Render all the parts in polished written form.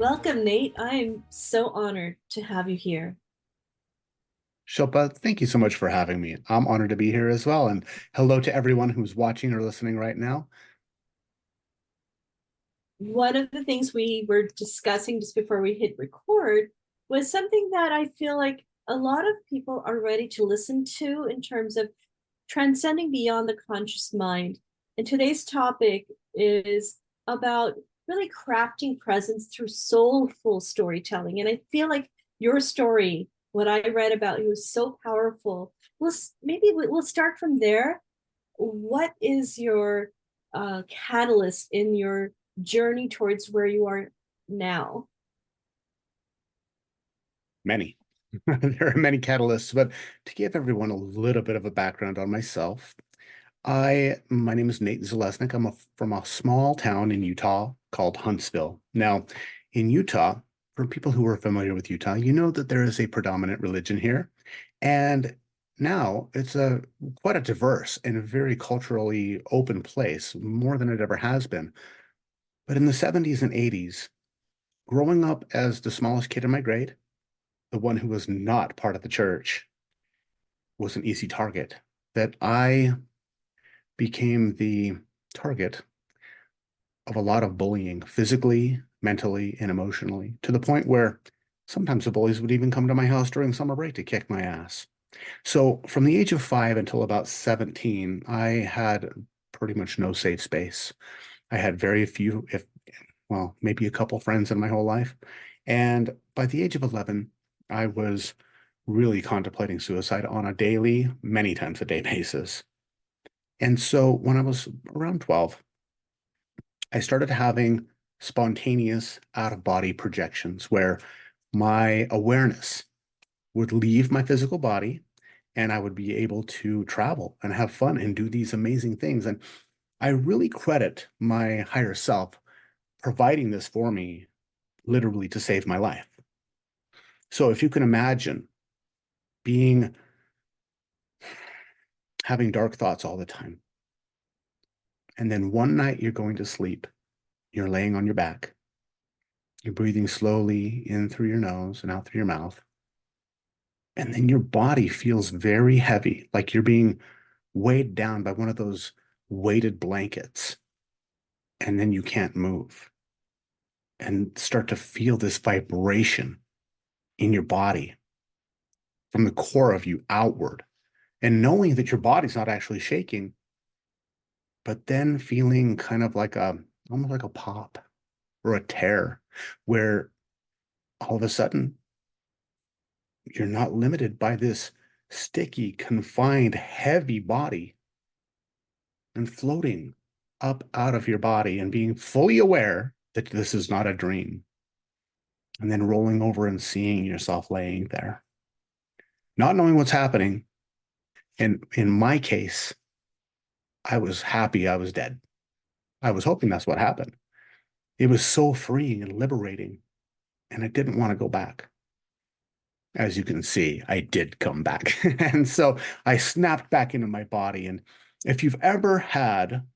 Welcome, Nate. I am so honored to have you here. Shilpa, thank you so much for having me. I'm honored to be here as well. And hello to everyone who's watching or listening right now. One of the things we were discussing just before we hit record was something that I feel like a lot of people are ready to listen to in terms of transcending beyond the conscious mind. And today's topic is about really crafting presence through soulful storytelling. And I feel like your story, what I read about you, was so powerful. Maybe we'll start from there. What is your catalyst in your journey towards where you are now? Many. There are many catalysts, but to give everyone a little bit of a background on myself, my name is Nate Zeleznick. From a small town in Utah called Huntsville. Now, in Utah, for people who are familiar with Utah, you know that there is a predominant religion here. And now it's a quite a diverse and a very culturally open place, more than it ever has been. But in the 70s and 80s, growing up as the smallest kid in my grade, the one who was not part of the church, was an easy target. That I became the target of a lot of bullying, physically, mentally, and emotionally, to the point where sometimes the bullies would even come to my house during summer break to kick my ass. So from the age of 5 until about 17, I had pretty much no safe space. I had very few, if well, maybe a couple friends in my whole life. And by the age of 11, I was really contemplating suicide on a daily, many times a day basis. And so when I was around 12, I started having spontaneous out of body projections where my awareness would leave my physical body and I would be able to travel and have fun and do these amazing things. And I really credit my higher self providing this for me literally to save my life. So if you can imagine being having dark thoughts all the time, and then one night you're going to sleep, you're laying on your back, you're breathing slowly in through your nose and out through your mouth, and then your body feels very heavy, like you're being weighed down by one of those weighted blankets, and then you can't move and start to feel this vibration in your body from the core of you outward. And knowing that your body's not actually shaking, but then feeling kind of like almost like a pop or a tear where all of a sudden you're not limited by this sticky, confined, heavy body and floating up out of your body and being fully aware that this is not a dream. And then rolling over and seeing yourself laying there, not knowing what's happening. And in my case, I was happy I was dead. I was hoping that's what happened. It was so freeing and liberating, and I didn't want to go back. As you can see, I did come back. And so I snapped back into my body. And if you've ever had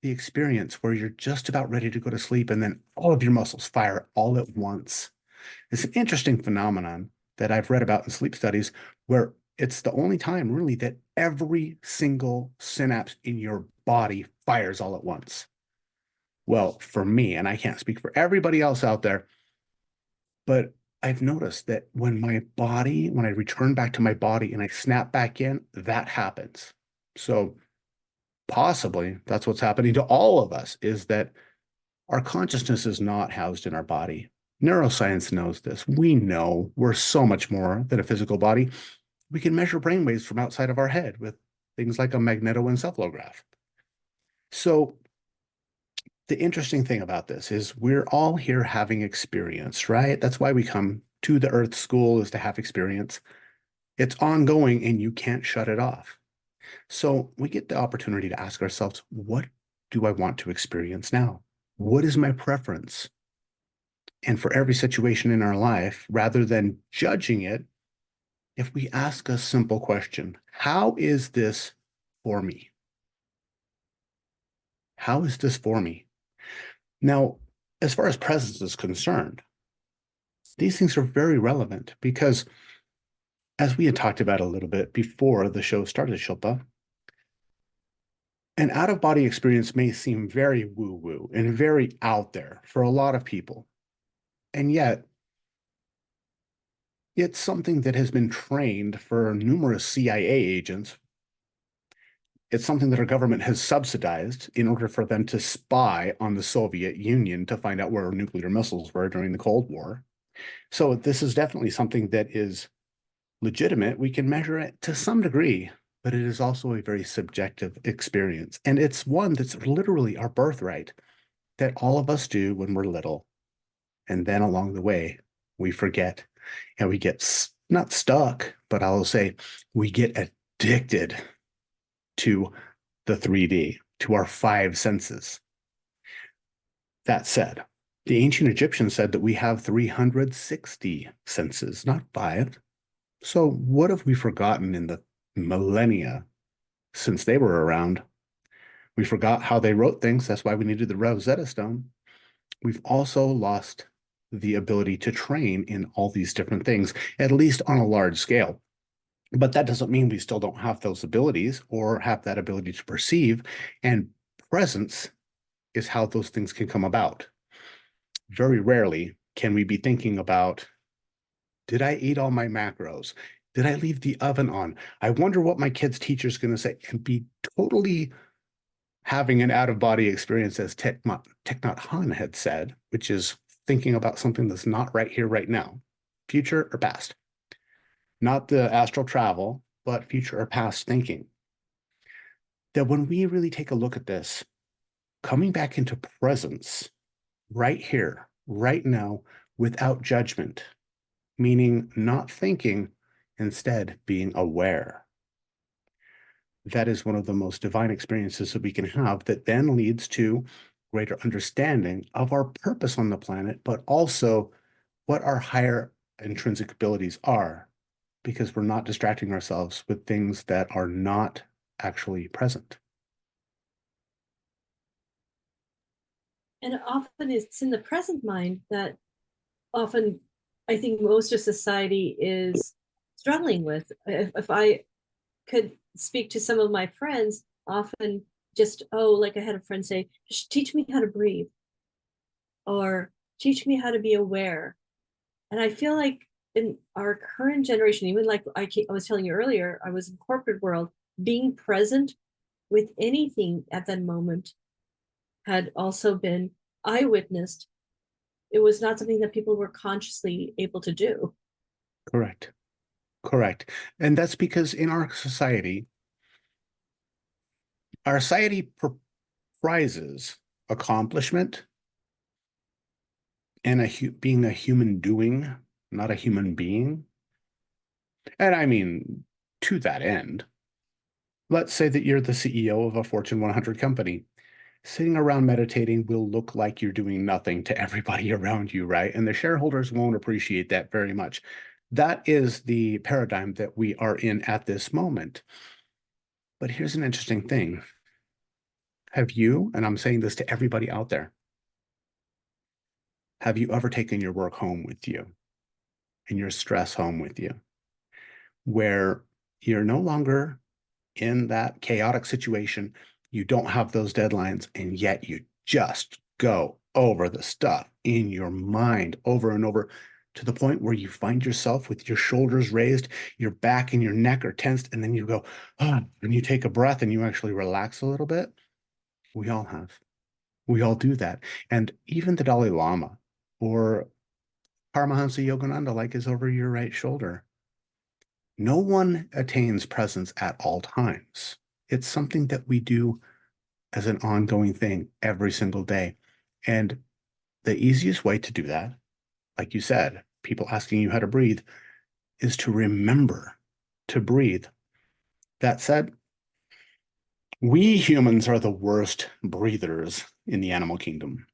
the experience where you're just about ready to go to sleep and then all of your muscles fire all at once, it's an interesting phenomenon that I've read about in sleep studies where it's the only time really that every single synapse in your body fires all at once. Well, for me, and I can't speak for everybody else out there, but I've noticed that when I return back to my body and I snap back in, that happens. So possibly that's what's happening to all of us is that our consciousness is not housed in our body. Neuroscience knows this. We know we're so much more than a physical body. We can measure brainwaves from outside of our head with things like a magnetoencephalograph. So the interesting thing about this is we're all here having experience, right? That's why we come to the Earth School is to have experience. It's ongoing and you can't shut it off. So we get the opportunity to ask ourselves, what do I want to experience now? What is my preference? And for every situation in our life, rather than judging it, if we ask a simple question, how is this for me? How is this for me? Now, as far as presence is concerned, these things are very relevant because, as we had talked about a little bit before the show started, Shilpa, an out-of-body experience may seem very woo-woo and very out there for a lot of people. And yet, it's something that has been trained for numerous CIA agents. It's something that our government has subsidized in order for them to spy on the Soviet Union to find out where nuclear missiles were during the Cold War. So this is definitely something that is legitimate. We can measure it to some degree, but it is also a very subjective experience. And it's one that's literally our birthright that all of us do when we're little. And then along the way, we forget and we get not stuck, but I'll say we get addicted to the 3D, to our five senses. That said, the ancient Egyptians said that we have 360 senses, not five. So what have we forgotten in the millennia since they were around? We forgot how they wrote things. That's why we needed the Rosetta Stone. We've also lost the ability to train in all these different things, at least on a large scale. But that doesn't mean we still don't have those abilities or have that ability to perceive. And presence is how those things can come about. Very rarely can we be thinking about, did I eat all my macros? Did I leave the oven on? I wonder what my kid's teacher's going to say, and be totally having an out-of-body experience, as Thich Nhat Hanh had said, which is thinking about something that's not right here, right now, future or past. Not the astral travel, but future or past thinking. That when we really take a look at this, coming back into presence, right here, right now, without judgment, meaning not thinking, instead being aware. That is one of the most divine experiences that we can have that then leads to greater understanding of our purpose on the planet, but also what our higher intrinsic abilities are, because we're not distracting ourselves with things that are not actually present. And often it's in the present mind that often I think most of society is struggling with. If I could speak to some of my friends, often just, oh, like I had a friend say, teach me how to breathe or teach me how to be aware. And I feel like in our current generation, even like I was telling you earlier, I was in corporate world, being present with anything at that moment had also been, I witnessed, it was not something that people were consciously able to do. Correct. Correct. And that's because in our society prizes accomplishment and being a human doing, not a human being. And I mean, to that end, let's say that you're the CEO of a Fortune 100 company. Sitting around meditating will look like you're doing nothing to everybody around you, right? And the shareholders won't appreciate that very much. That is the paradigm that we are in at this moment. But here's an interesting thing. Have you, and I'm saying this to everybody out there, have you ever taken your work home with you and your stress home with you, where you're no longer in that chaotic situation, you don't have those deadlines, and yet you just go over the stuff in your mind over and over to the point where you find yourself with your shoulders raised, your back and your neck are tensed, and then you go, oh, and you take a breath and you actually relax a little bit? We all have. We all do that. And even the Dalai Lama or Paramahansa Yogananda, like, is over your right shoulder. No one attains presence at all times. It's something that we do as an ongoing thing every single day. And the easiest way to do that, like you said, people asking you how to breathe, is to remember to breathe. That said, we humans are the worst breathers in the animal kingdom.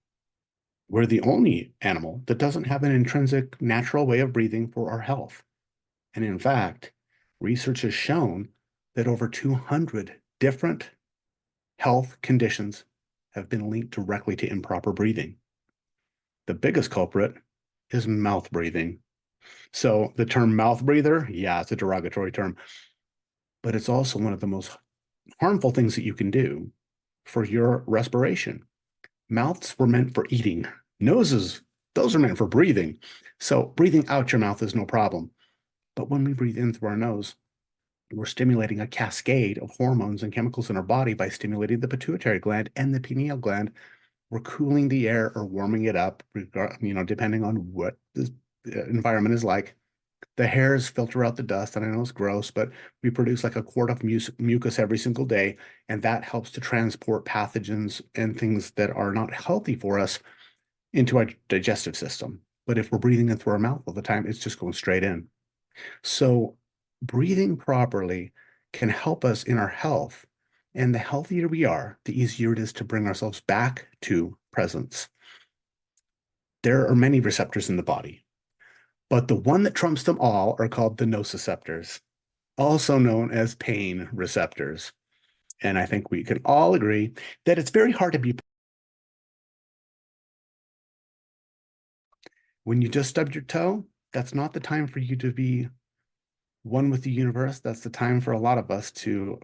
We're the only animal that doesn't have an intrinsic natural way of breathing for our health. And in fact, research has shown that over 200 different health conditions have been linked directly to improper breathing. The biggest culprit is mouth breathing. So the term mouth breather, yeah, it's a derogatory term, but it's also one of the most harmful things that you can do for your respiration. Mouths were meant for eating. Noses, those are meant for breathing. So breathing out your mouth is no problem. But when we breathe in through our nose, we're stimulating a cascade of hormones and chemicals in our body by stimulating the pituitary gland and the pineal gland. We're cooling the air or warming it up, depending on what the environment is like. The hairs filter out the dust, and I know it's gross, but we produce like a quart of mucus every single day, and that helps to transport pathogens and things that are not healthy for us into our digestive system. But if we're breathing in through our mouth all the time, it's just going straight in. So breathing properly can help us in our health. And the healthier we are, the easier it is to bring ourselves back to presence. There are many receptors in the body, but the one that trumps them all are called the nociceptors, also known as pain receptors. And I think we can all agree that it's very hard to be. When you just stubbed your toe, that's not the time for you to be one with the universe. That's the time for a lot of us to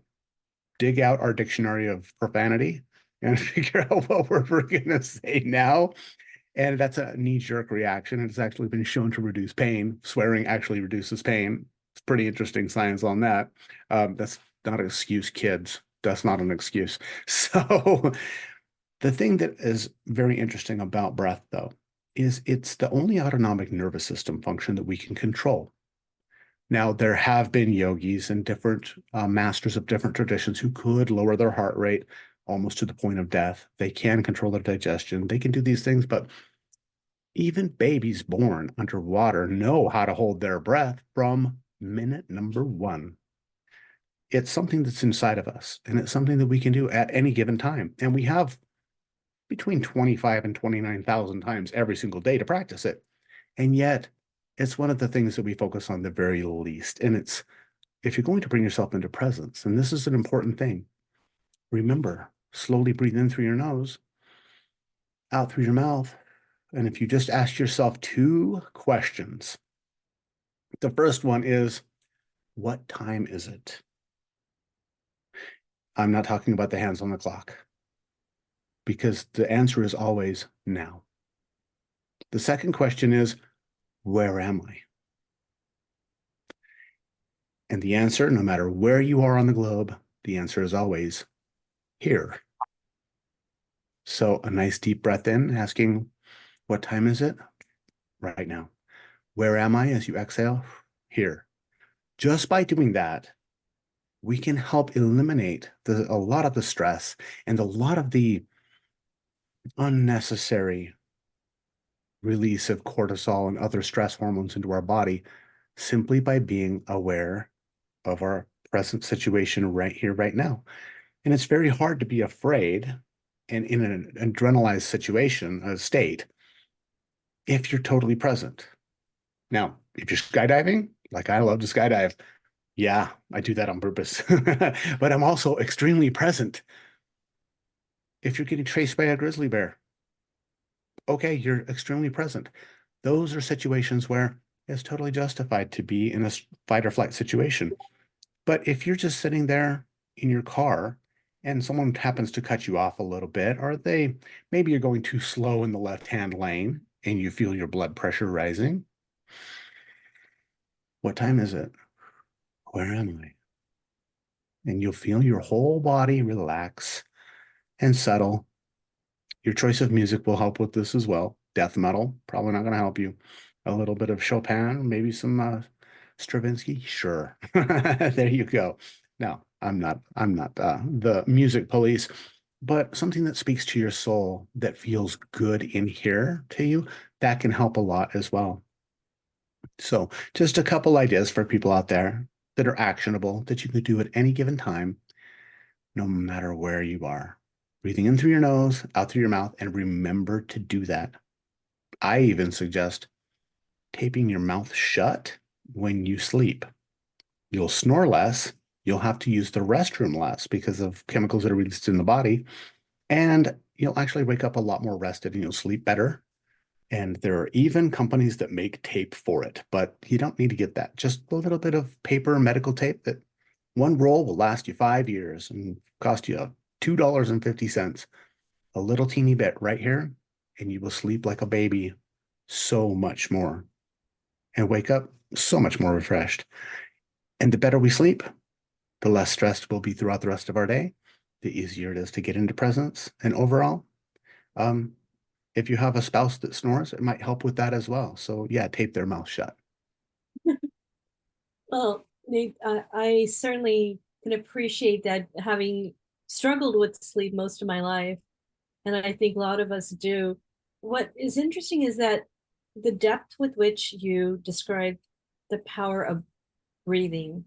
dig out our dictionary of profanity and figure out what we're going to say now. And that's a knee-jerk reaction. It's actually been shown to reduce pain. Swearing actually reduces pain. It's pretty interesting science on that. That's not an excuse, kids. That's not an excuse. So the thing that is very interesting about breath, though, is it's the only autonomic nervous system function that we can control. Now, there have been yogis and different masters of different traditions who could lower their heart rate almost to the point of death. They can control their digestion. They can do these things, but even babies born underwater know how to hold their breath from minute number one. It's something that's inside of us, and it's something that we can do at any given time. And we have between 25 and 29,000 times every single day to practice it. And yet, it's one of the things that we focus on the very least. And it's, if you're going to bring yourself into presence, and this is an important thing, remember, slowly breathe in through your nose, out through your mouth. And if you just ask yourself 2 questions, the first one is, what time is it? I'm not talking about the hands on the clock, because the answer is always now. The second question is, where am I? And the answer, no matter where you are on the globe, the answer is always here. So a nice deep breath in, asking, what time is it? Right now. Where am I as you exhale? Here. Just by doing that, we can help eliminate a lot of the stress and a lot of the unnecessary release of cortisol and other stress hormones into our body simply by being aware of our present situation right here, right now. And it's very hard to be afraid and in an adrenalized situation, a state, if you're totally present. Now, if you're skydiving, like I love to skydive, yeah, I do that on purpose. But I'm also extremely present. If you're getting chased by a grizzly bear, okay, you're extremely present. Those are situations where it's totally justified to be in a fight or flight situation. But if you're just sitting there in your car and someone happens to cut you off a little bit, or maybe you're going too slow in the left-hand lane and you feel your blood pressure rising, what time is it? Where am I? And you'll feel your whole body relax and settle. Your choice of music will help with this as well. Death metal, probably not going to help you. A little bit of Chopin, maybe some Stravinsky, sure. There you go. Now, I'm not the music police, but something that speaks to your soul that feels good in here to you, that can help a lot as well. So just a couple ideas for people out there that are actionable that you can do at any given time, no matter where you are. Breathing in through your nose, out through your mouth, and remember to do that. I even suggest taping your mouth shut when you sleep. You'll snore less. You'll have to use the restroom less because of chemicals that are released in the body. And you'll actually wake up a lot more rested and you'll sleep better. And there are even companies that make tape for it, but you don't need to get that. Just a little bit of paper medical tape that one roll will last you 5 years and cost you $2.50. A little teeny bit right here, and you will sleep like a baby so much more and wake up so much more refreshed. And the better we sleep, the less stressed we'll be throughout the rest of our day, the easier it is to get into presence. And overall, um, if you have a spouse that snores, it might help with that as well. So yeah, tape their mouth shut. Well, Nate, I certainly can appreciate that, having struggled with sleep most of my life, and I think a lot of us do. What is interesting is that the depth with which you describe the power of breathing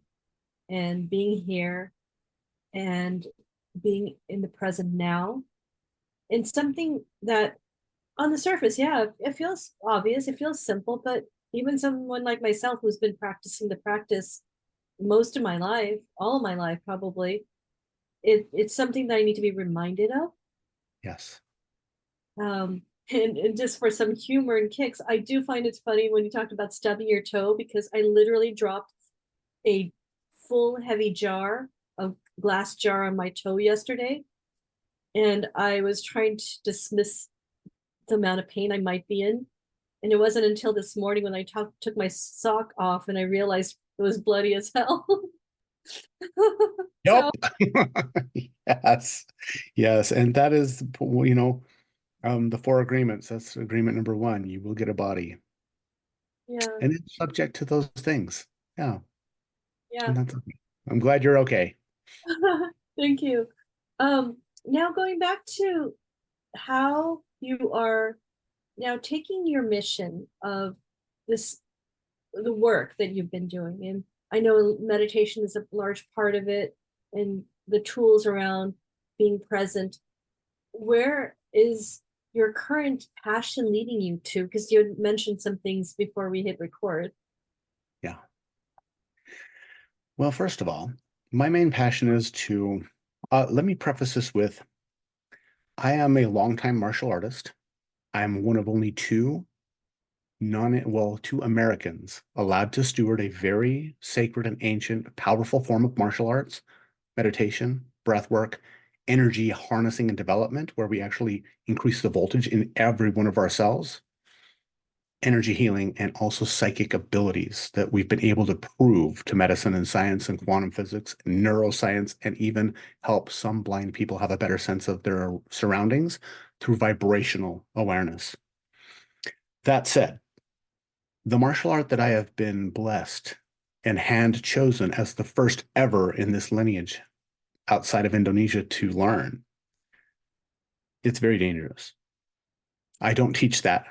and being here and being in the present now, and something that on the surface, yeah, it feels obvious, it feels simple, but even someone like myself who's been practicing the practice most of my life, all of my life probably, it's something that I need to be reminded of. Yes. And just for some humor and kicks, I do find it's funny when you talked about stubbing your toe, because I literally dropped a full heavy jar, a glass jar on my toe yesterday, and I was trying to dismiss the amount of pain I might be in. And it wasn't until this morning when I took my sock off and I realized it was bloody as hell. Yep. So Yes. Yes. And that is, the four agreements. That's agreement number one. You will get a body. yeah, And it's subject to those things. Yeah. yeah. And that's okay. I'm glad you're okay. Thank you. Now going back to how you are now taking your mission of this, the work that you've been doing. And I know meditation is a large part of it, and the tools around being present. Where is your current passion leading you to? Because you had mentioned some things before we hit record. Yeah. Well, first of all, my main passion is to, let me preface this with, I am a longtime martial artist. I'm one of only two Americans allowed to steward a very sacred and ancient, powerful form of martial arts, meditation, breath work, energy harnessing and development, where we actually increase the voltage in every one of our cells, energy healing, and also psychic abilities that we've been able to prove to medicine and science and quantum physics and neuroscience, and even help some blind people have a better sense of their surroundings through vibrational awareness. That said, the martial art that I have been blessed and hand chosen as the first ever in this lineage outside of Indonesia to learn, it's very dangerous. I don't teach that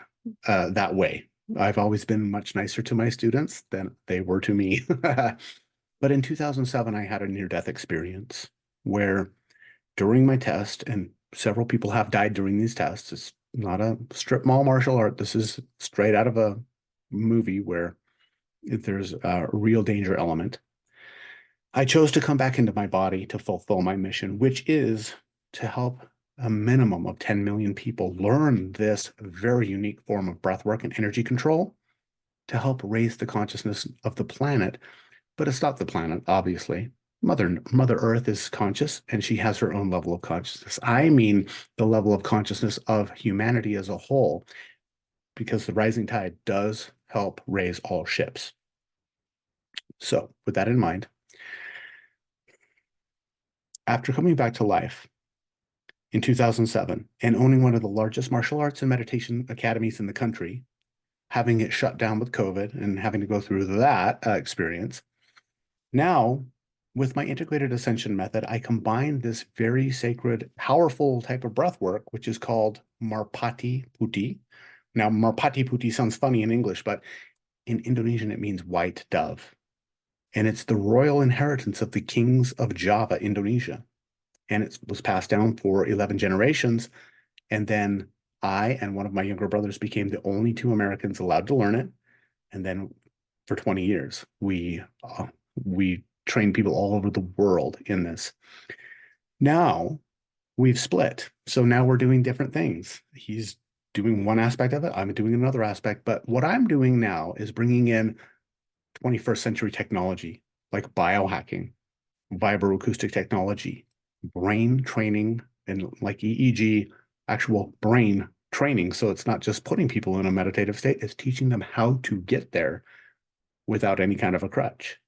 way. I've always been much nicer to my students than they were to me. But in 2007, I had a near-death experience where during my test, and several people have died during these tests. It's not a strip mall martial art. This is straight out of a movie where there's a real danger element. I chose to come back into my body to fulfill my mission, which is to help a minimum of 10 million people learn this very unique form of breathwork and energy control to help raise the consciousness of the planet. But it's not the planet, obviously. Mother Earth is conscious, and she has her own level of consciousness. I mean the level of consciousness of humanity as a whole, because the rising tide does help raise all ships. So with that in mind, after coming back to life in 2007 and owning one of the largest martial arts and meditation academies in the country, having it shut down with COVID and having to go through that experience, now with my integrated ascension method, I combine this very sacred, powerful type of breath work, which is called Marpati Puti. Now, Marpati Puti sounds funny in English, but in Indonesian, it means white dove. And it's the royal inheritance of the kings of Java, Indonesia. And it was passed down for 11 generations. And then I and one of my younger brothers became the only two Americans allowed to learn it. And then for 20 years, we trained people all over the world in this. Now we've split. So now we're doing different things. He's doing one aspect of it, I'm doing another aspect. But what I'm doing now is bringing in 21st century technology like biohacking, vibroacoustic technology, brain training, and like EEG, actual brain training. So it's not just putting people in a meditative state, it's teaching them how to get there without any kind of a crutch.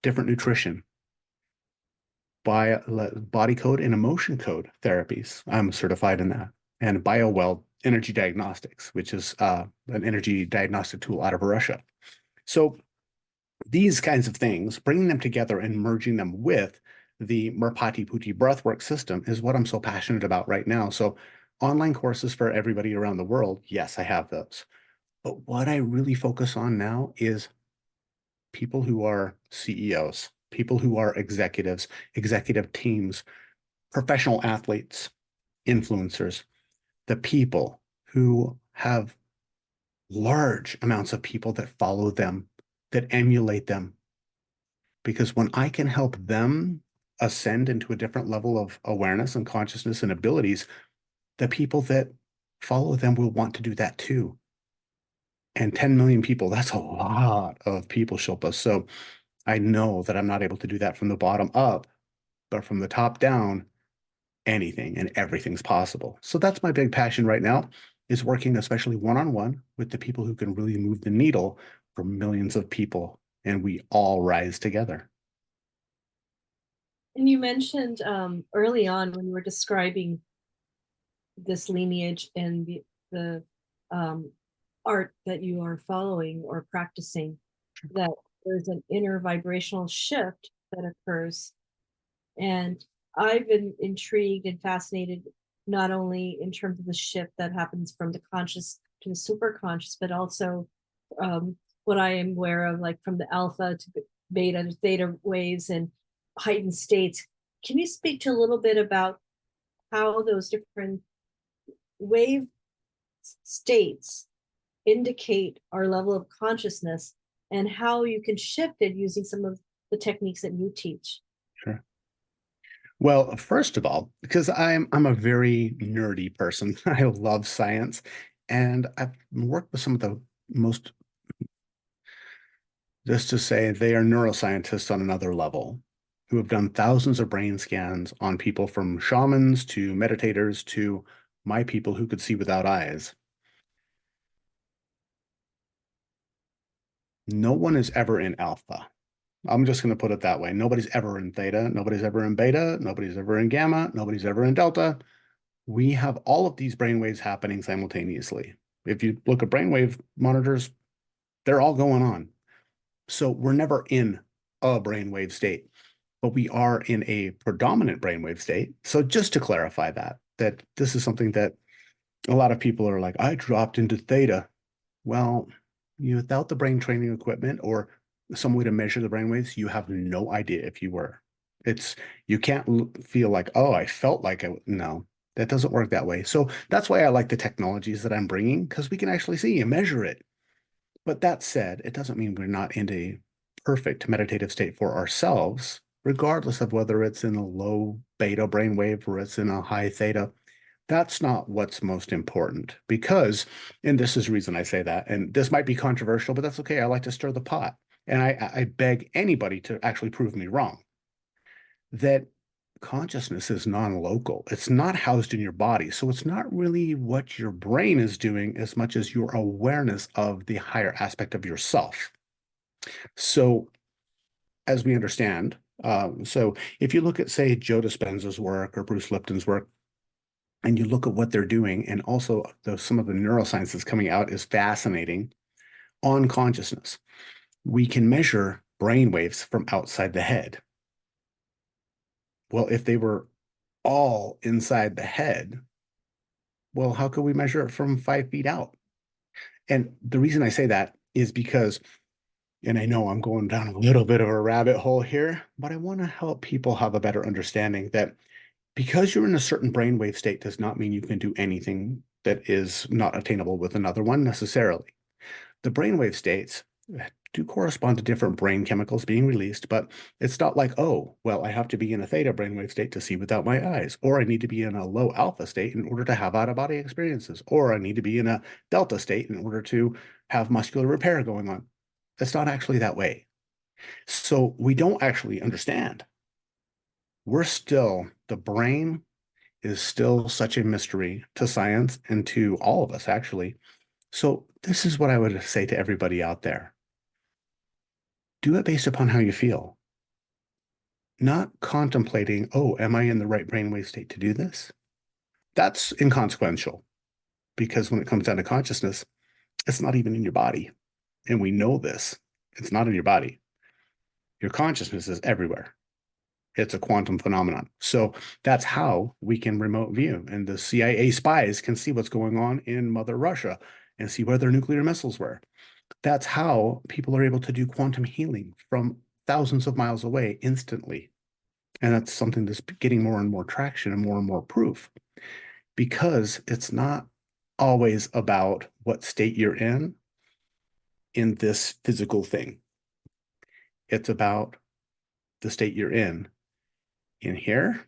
Different nutrition, body code and emotion code therapies. I'm certified in that. And BioWell energy diagnostics, which is an energy diagnostic tool out of Russia. So these kinds of things, bringing them together and merging them with the Merpati Putti breathwork system is what I'm so passionate about right now. So online courses for everybody around the world, yes, I have those. But what I really focus on now is people who are CEOs, people who are executives, executive teams, professional athletes, influencers, the people who have large amounts of people that follow them, that emulate them. Because when I can help them ascend into a different level of awareness and consciousness and abilities, the people that follow them will want to do that too. And 10 million people, that's a lot of people, Shilpa. So I know that I'm not able to do that from the bottom up, but from the top down, anything and everything's possible. So that's my big passion right now, is working especially one-on-one with the people who can really move the needle for millions of people, and we all rise together. And you mentioned early on when you were describing this lineage and the um, art that you are following or practicing, that there's an inner vibrational shift that occurs. And I've been intrigued and fascinated not only in terms of the shift that happens from the conscious to the super conscious, but also um, what I am aware of, like from the alpha to beta to theta waves and heightened states. Can you speak to a little bit about how those different wave states indicate our level of consciousness and how you can shift it using some of the techniques that you teach? Sure. Well, first of all, because I'm a very nerdy person, I love science, and I've worked with some of the most, just to say, they are neuroscientists on another level who have done thousands of brain scans on people from shamans to meditators to my people who could see without eyes. No one is ever in alpha. I'm just going to put it that way. Nobody's ever in theta. Nobody's ever in beta. Nobody's ever in gamma. Nobody's ever in delta. We have all of these brainwaves happening simultaneously. If you look at brainwave monitors, they're all going on. So we're never in a brainwave state, but we are in a predominant brainwave state. So just to clarify that this is something that a lot of people are like, I dropped into theta. Well, without the brain training equipment or some way to measure the brainwaves, you have no idea if you were. It's you can't feel like, oh, I felt like I no, that doesn't work that way. So that's why I like the technologies that I'm bringing, because we can actually see and measure it. But that said, it doesn't mean we're not in a perfect meditative state for ourselves, regardless of whether it's in a low beta brainwave or it's in a high theta. That's not what's most important because, and this is the reason I say that, and this might be controversial, but that's okay. I like to stir the pot. And I beg anybody to actually prove me wrong that consciousness is non-local. It's not housed in your body. So it's not really what your brain is doing as much as your awareness of the higher aspect of yourself. So as we understand, so if you look at, say, Joe Dispenza's work or Bruce Lipton's work, and you look at what they're doing, and also some of the neuroscience that's coming out is fascinating on consciousness. We can measure brain waves from outside the head. Well, if they were all inside the head, well, how could we measure it from 5 feet out? And the reason I say that is because, and I know I'm going down a little bit of a rabbit hole here, but I want to help people have a better understanding that because you're in a certain brainwave state does not mean you can do anything that is not attainable with another one necessarily. The brainwave states do correspond to different brain chemicals being released, but it's not like, oh, well, I have to be in a theta brainwave state to see without my eyes, or I need to be in a low alpha state in order to have out-of-body experiences, or I need to be in a delta state in order to have muscular repair going on. It's not actually that way. So we don't actually understand. The brain is still such a mystery to science and to all of us, actually. So this is what I would say to everybody out there. Do it based upon how you feel, not contemplating, oh, am I in the right brainwave state to do this? That's inconsequential because when it comes down to consciousness, it's not even in your body. And we know this. It's not in your body. Your consciousness is everywhere. It's a quantum phenomenon. So that's how we can remote view. And the CIA spies can see what's going on in Mother Russia and see where their nuclear missiles were. That's how people are able to do quantum healing from thousands of miles away instantly. And that's something that's getting more and more traction and more proof because it's not always about what state you're in this physical thing. It's about the state you're in here.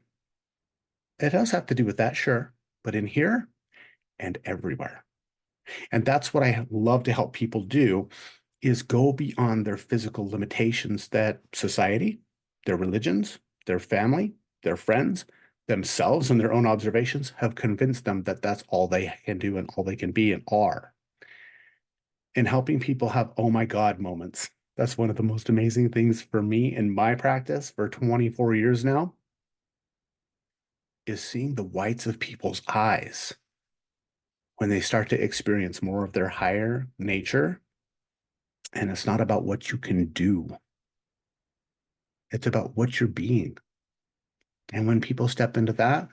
It does have to do with that, sure, but in here and everywhere. And that's what I love to help people do is go beyond their physical limitations that society, their religions, their family, their friends, themselves and their own observations have convinced them that that's all they can do and all they can be and are. And helping people have oh my God moments. That's one of the most amazing things for me in my practice for 24 years now is seeing the whites of people's eyes when they start to experience more of their higher nature. And it's not about what you can do. It's about what you're being. And when people step into that,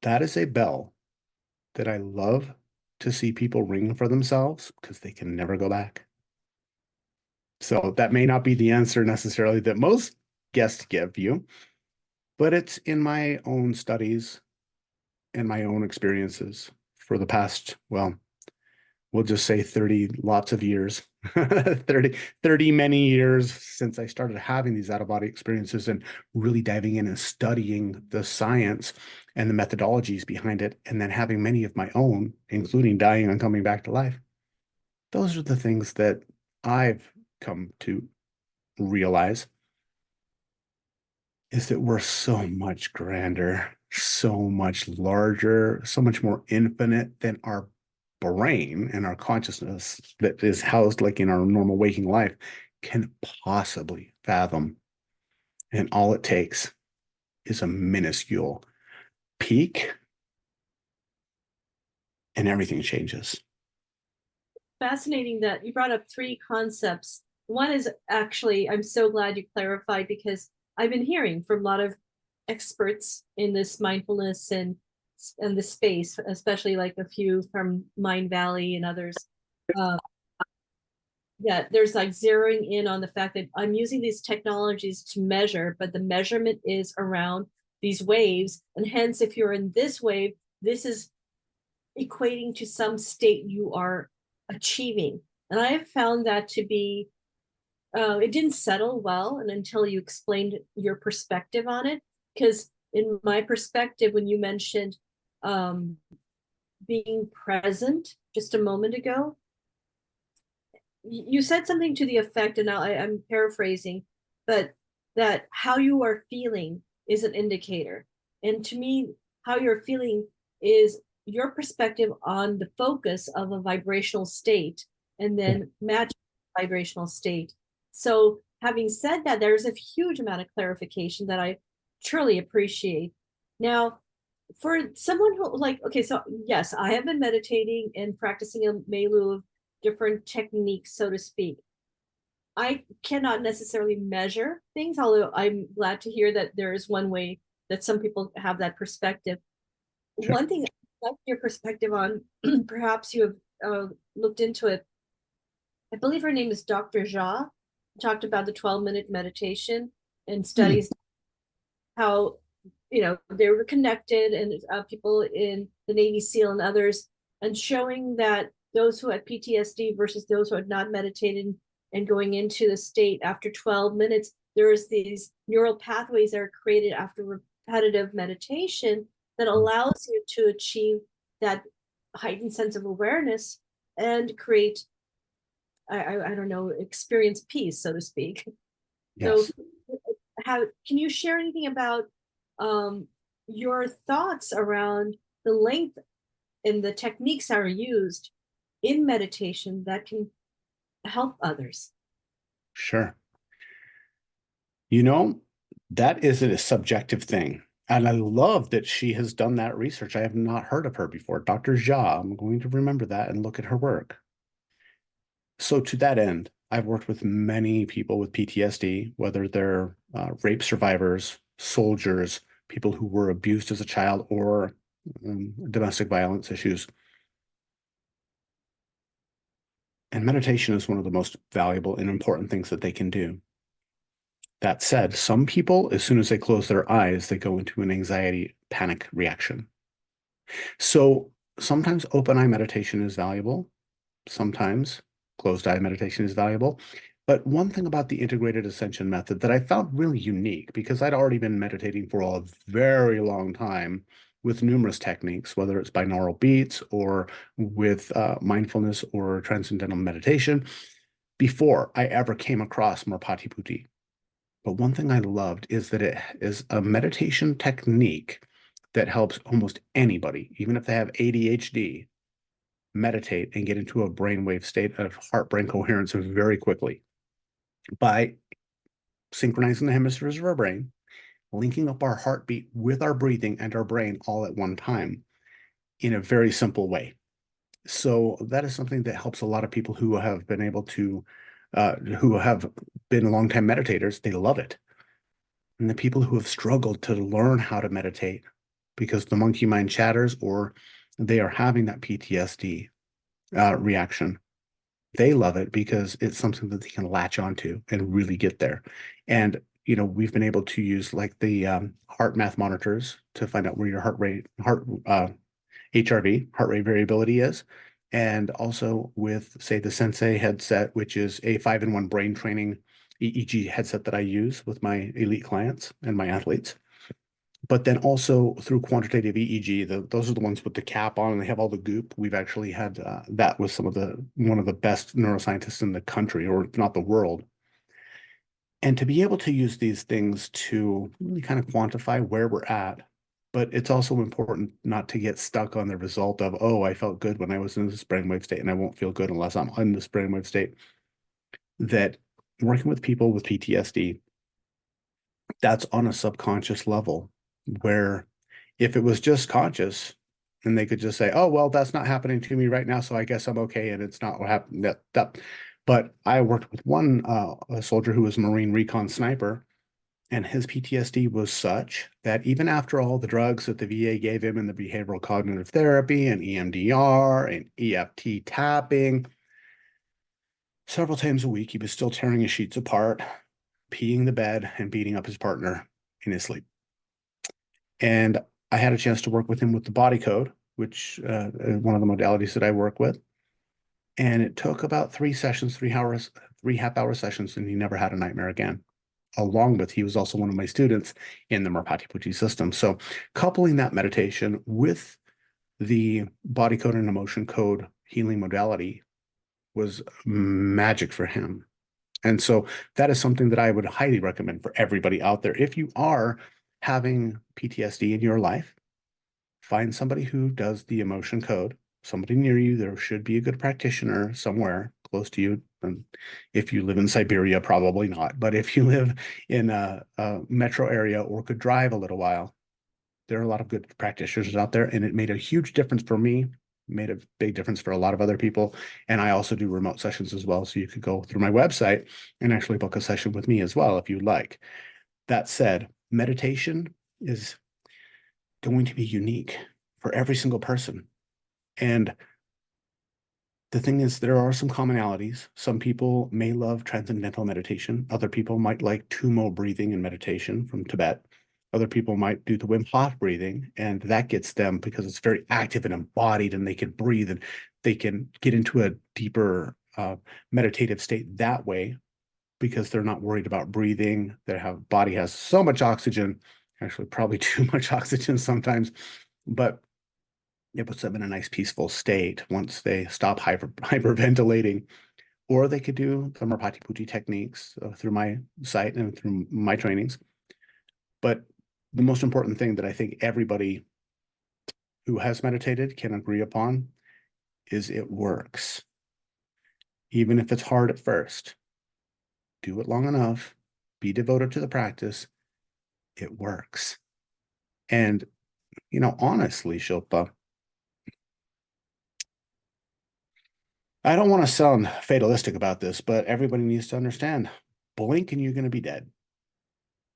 that is a bell that I love to see people ring for themselves because they can never go back. So that may not be the answer necessarily that most guests give you, but it's in my own studies and my own experiences for the past, well, we'll just say 30 lots of years, 30 many years since I started having these out-of-body experiences and really diving in and studying the science and the methodologies behind it, and then having many of my own, including dying and coming back to life. Those are the things that I've come to realize is that we're so much grander, so much larger, so much more infinite than our brain and our consciousness that is housed like in our normal waking life can possibly fathom. And all it takes is a minuscule peak and everything changes. Fascinating that you brought up three concepts. One is actually, I'm so glad you clarified because I've been hearing from a lot of experts in this mindfulness and the space, especially like a few from Mind Valley and others. Uh, yeah, there's like zeroing in on the fact that I'm using these technologies to measure, but the measurement is around these waves. And hence, if you're in this wave, this is equating to some state you are achieving. And I have found that to be, it didn't settle well and until you explained your perspective on it. Because in my perspective, when you mentioned um, being present just a moment ago, you said something to the effect, and now I'm paraphrasing, but that how you are feeling is an indicator. And to me, how you're feeling is your perspective on the focus of a vibrational state and then match vibrational state. So having said that, there's a huge amount of clarification that I truly appreciate. Now, for someone who like, okay, so yes, I have been meditating and practicing a melu of different techniques, so to speak. I cannot necessarily measure things, although I'm glad to hear that there is one way that some people have that perspective. Sure. One thing I like your perspective on, perhaps you have looked into it. I believe her name is Dr. Jha, talked about the 12-minute meditation and studies how they were connected and people in the Navy SEAL and others, and showing that those who had PTSD versus those who had not meditated and going into the state after 12 minutes, there's these neural pathways that are created after repetitive meditation that allows you to achieve that heightened sense of awareness and create, I don't know, experience peace, so to speak. So Yes. how can you share anything about your thoughts around the length and the techniques that are used in meditation that can help others? Sure. You know, that is a subjective thing. And I love that she has done that research. I have not heard of her before. Dr. Jha, I'm going to remember that and look at her work. So, to that end, I've worked with many people with PTSD, whether they're rape survivors, soldiers, people who were abused as a child, or domestic violence issues. And meditation is one of the most valuable and important things that they can do. That said, some people, as soon as they close their eyes, they go into an anxiety panic reaction. So sometimes open eye meditation is valuable. Sometimes closed eye meditation is valuable. But one thing about the integrated ascension method that I found really unique, because I'd already been meditating for a very long time with numerous techniques, whether it's binaural beats or with mindfulness or transcendental meditation, before I ever came across Merpati Putti. But one thing I loved is that it is a meditation technique that helps almost anybody, even if they have ADHD, meditate and get into a brainwave state of heart-brain coherence very quickly by synchronizing the hemispheres of our brain, linking up our heartbeat with our breathing and our brain all at one time in a very simple way. So that is something that helps a lot of people who have been able to, who have been longtime meditators. They love it. And the people who have struggled to learn how to meditate because the monkey mind chatters or they are having that PTSD reaction, they love it because it's something that they can latch onto and really get there. And we've been able to use like the heart math monitors to find out where your HRV, heart rate variability is. And also with, say, the Sensei headset, which is a 5-in-1 brain training EEG headset that I use with my elite clients and my athletes. But then also through quantitative EEG, those are the ones with the cap on and they have all the goop. We've actually had that with one of the best neuroscientists in the country, or if not the world. And to be able to use these things to really kind of quantify where we're at, but it's also important not to get stuck on the result of, oh, I felt good when I was in this brainwave state and I won't feel good unless I'm in this brainwave state. That working with people with PTSD, that's on a subconscious level where if it was just conscious and they could just say, oh, well, that's not happening to me right now, so I guess I'm okay. And it's not what happened. But I worked with one a soldier who was a Marine recon sniper, and his PTSD was such that even after all the drugs that the VA gave him and the behavioral cognitive therapy and EMDR and EFT tapping, several times a week, he was still tearing his sheets apart, peeing the bed, and beating up his partner in his sleep. And I had a chance to work with him with the body code, which one of the modalities that I work with. And it took about 3 sessions, 3 hours, 3 half-hour sessions, and he never had a nightmare again. Along with, he was also one of my students in the Merpati Putti system. So coupling that meditation with the body code and emotion code healing modality was magic for him. And so that is something that I would highly recommend for everybody out there. If you are having PTSD in your life, find somebody who does the emotion code, somebody near you. There should be a good practitioner somewhere close to you. And if you live in Siberia, probably not. But if you live in a metro area or could drive a little while, there are a lot of good practitioners out there. And it made a huge difference for me, made a big difference for a lot of other people. And I also do remote sessions as well. So you could go through my website and actually book a session with me as well if you'd like. That said, meditation is going to be unique for every single person. And the thing is, there are some commonalities. Some people may love transcendental meditation. Other people might like Tumo breathing and meditation from Tibet. Other people might do the Wim Hof breathing, and that gets them because it's very active and embodied, and they can breathe. And they can get into a deeper meditative state that way because they're not worried about breathing. Their body has so much oxygen, actually probably too much oxygen sometimes, but it puts them in a nice peaceful state once they stop hyperventilating. Or they could do the Merpati Putti techniques through my site and through my trainings. But the most important thing that I think everybody who has meditated can agree upon is it works. Even if it's hard at first, do it long enough, be devoted to the practice, it works. And, honestly, Shilpa, I don't want to sound fatalistic about this, but everybody needs to understand, blink and you're going to be dead.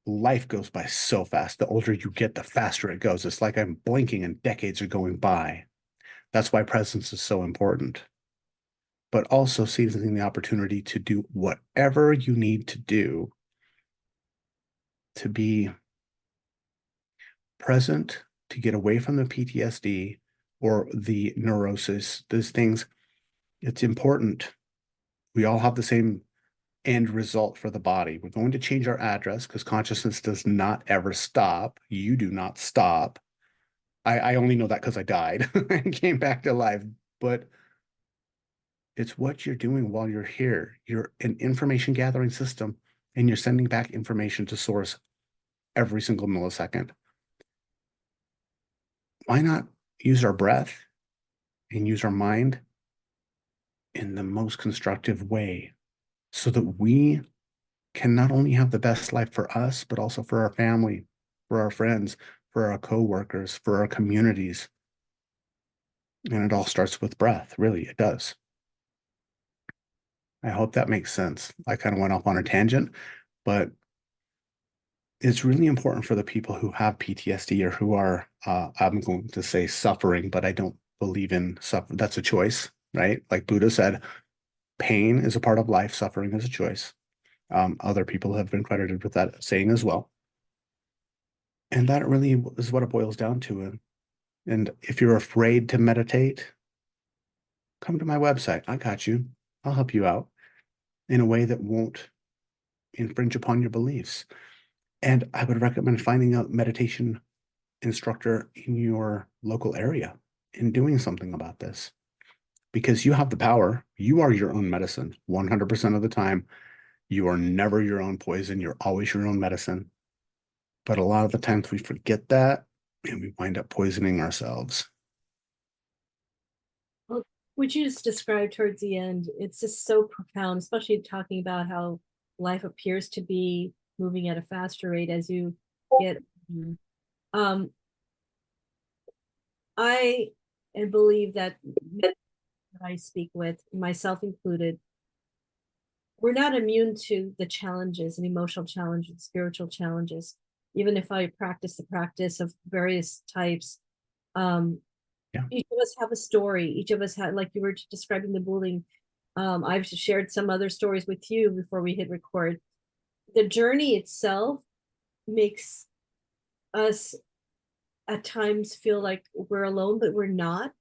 Life goes by so fast. The older you get, the faster it goes. It's like I'm blinking and decades are going by. That's why presence is so important. But also seizing the opportunity to do whatever you need to do to be present, to get away from the PTSD or the neurosis, those things. It's important. We all have the same end result for the body. We're going to change our address because consciousness does not ever stop. You do not stop. I only know that because I died and came back to life. But it's what you're doing while you're here. You're an information gathering system and you're sending back information to source every single millisecond. Why not use our breath and use our mind in the most constructive way so that we can not only have the best life for us, but also for our family, for our friends, for our coworkers, for our communities. And it all starts with breath. Really, it does. I hope that makes sense. I kind of went off on a tangent, but it's really important for the people who have PTSD or who are, I'm going to say suffering, but I don't believe in suffering. That's a choice, right? Like Buddha said, pain is a part of life, suffering is a choice. Other people have been credited with that saying as well. And that really is what it boils down to. And if you're afraid to meditate, come to my website. I got you. I'll help you out in a way that won't infringe upon your beliefs. And I would recommend finding a meditation instructor in your local area and doing something about this because you have the power. You are your own medicine 100% of the time. You are never your own poison. You're always your own medicine. But a lot of the times we forget that and we wind up poisoning ourselves. Well, what you just described towards the end, it's just so profound, especially talking about how life appears to be moving at a faster rate as you get. Um, I believe that I speak with, myself included, we're not immune to the challenges and emotional challenges, spiritual challenges. Even if I practice the practice of various types, um, Yeah. each of us have a story. Each of us had, like you were describing the bullying. I've shared some other stories with you before we hit record. The journey itself makes us at times feel like we're alone, but we're not.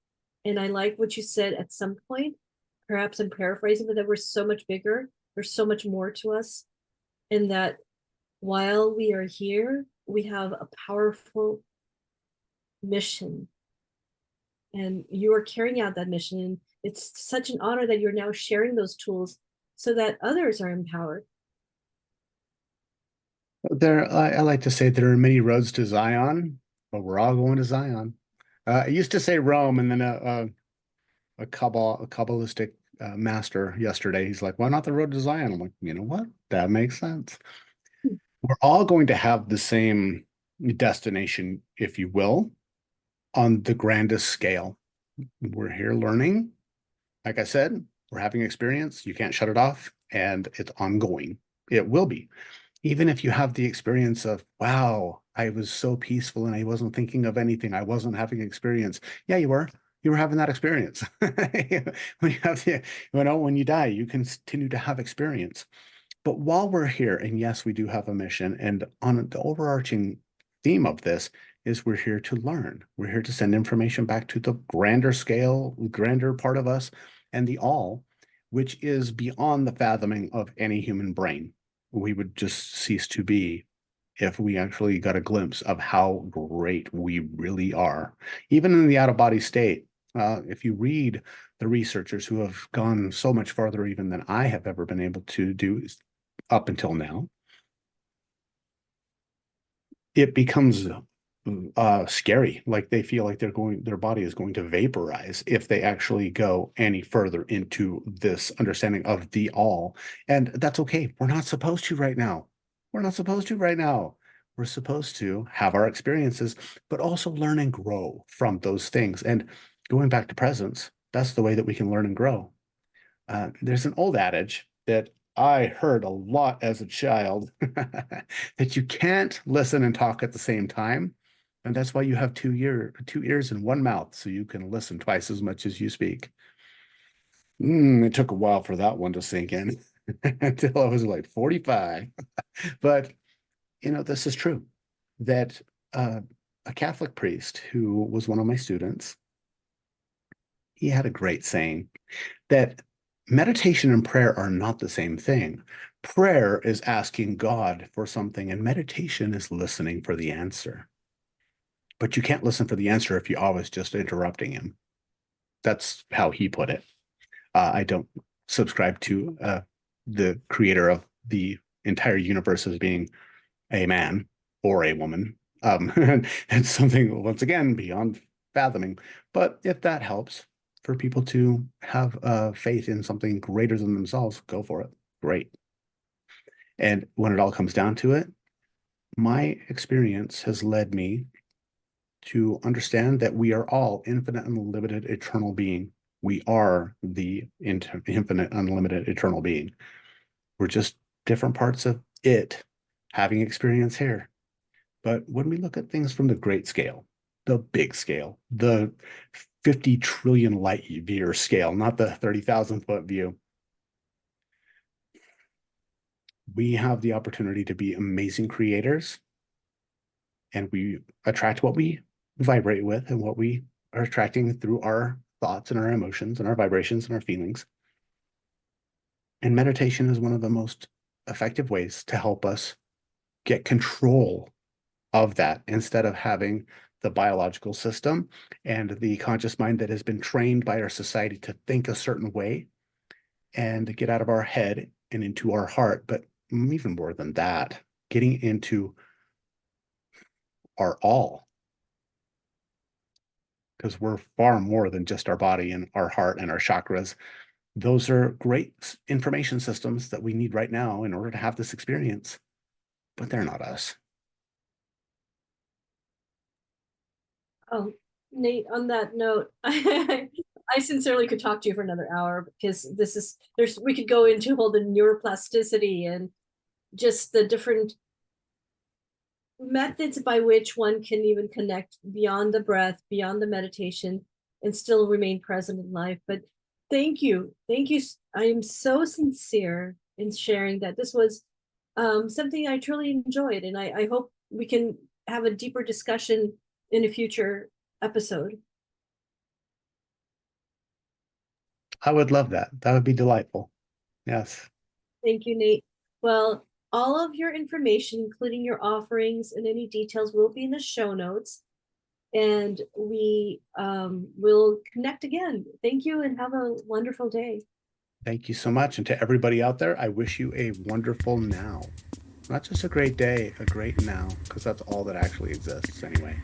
And I like what you said at some point. Perhaps I'm paraphrasing, but that we're so much bigger. There's so much more to us. And that while we are here, we have a powerful mission. And you are carrying out that mission. And it's such an honor that you're now sharing those tools so that others are empowered. I like to say there are many roads to Zion, but we're all going to Zion. I used to say Rome, and then a Kabbalistic master yesterday, he's like, "Why not the road to Zion?" I'm like, you know what? That makes sense. We're all going to have the same destination, if you will, on the grandest scale. We're here learning. Like I said, we're having experience. You can't shut it off, and it's ongoing. It will be. Even if you have the experience of, wow, I was so peaceful and I wasn't thinking of anything, I wasn't having experience. Yeah, you were. You were having that experience. When you have the, when you die, you continue to have experience. But while we're here, and yes, we do have a mission, and on the overarching theme of this is we're here to learn. We're here to send information back to the grander scale, grander part of us, and the all, which is beyond the fathoming of any human brain. We would just cease to be if we actually got a glimpse of how great we really are. Even in the out-of-body state, if you read the researchers who have gone so much farther even than I have ever been able to do up until now, it becomes scary. Like they feel like their body is going to vaporize if they actually go any further into this understanding of the all. And that's okay. We're not supposed to right now. We're not supposed to right now. We're supposed to have our experiences, but also learn and grow from those things. And going back to presence, that's the way that we can learn and grow. There's an old adage that I heard a lot as a child that you can't listen and talk at the same time. And that's why you have two ears and one mouth, so you can listen twice as much as you speak. It took a while for that one to sink in until I was like 45. But, this is true that a Catholic priest who was one of my students, he had a great saying that meditation and prayer are not the same thing. Prayer is asking God for something, and meditation is listening for the answer. But you can't listen for the answer if you're always just interrupting him. That's how he put it. I don't subscribe to the creator of the entire universe as being a man or a woman. It's something, once again, beyond fathoming. But if that helps for people to have faith in something greater than themselves, go for it. Great. And when it all comes down to it, my experience has led me to understand that we are all infinite, unlimited, eternal being. We are the infinite, unlimited, eternal being. We're just different parts of it having experience here. But when we look at things from the great scale, the big scale, the 50 trillion light year scale, not the 30,000 foot view, we have the opportunity to be amazing creators, and we attract what we vibrate with and what we are attracting through our thoughts and our emotions and our vibrations and our feelings. And meditation is one of the most effective ways to help us get control of that instead of having the biological system and the conscious mind that has been trained by our society to think a certain way and get out of our head and into our heart. But even more than that, getting into our all, because we're far more than just our body and our heart and our chakras. Those are great information systems that we need right now in order to have this experience, but they're not us. Oh, Nate, on that note, I sincerely could talk to you for another hour because we could go into all the neuroplasticity and just the different methods by which one can even connect beyond the breath, beyond the meditation, and still remain present in life. But thank you. Thank you. I am so sincere in sharing that this was something I truly enjoyed. And I hope we can have a deeper discussion in a future episode. I would love that. That would be delightful. Yes. Thank you, Nate. Well, all of your information, including your offerings and any details, will be in the show notes. And we will connect again. Thank you and have a wonderful day. Thank you so much. And to everybody out there, I wish you a wonderful now. Not just a great day, a great now, because that's all that actually exists anyway.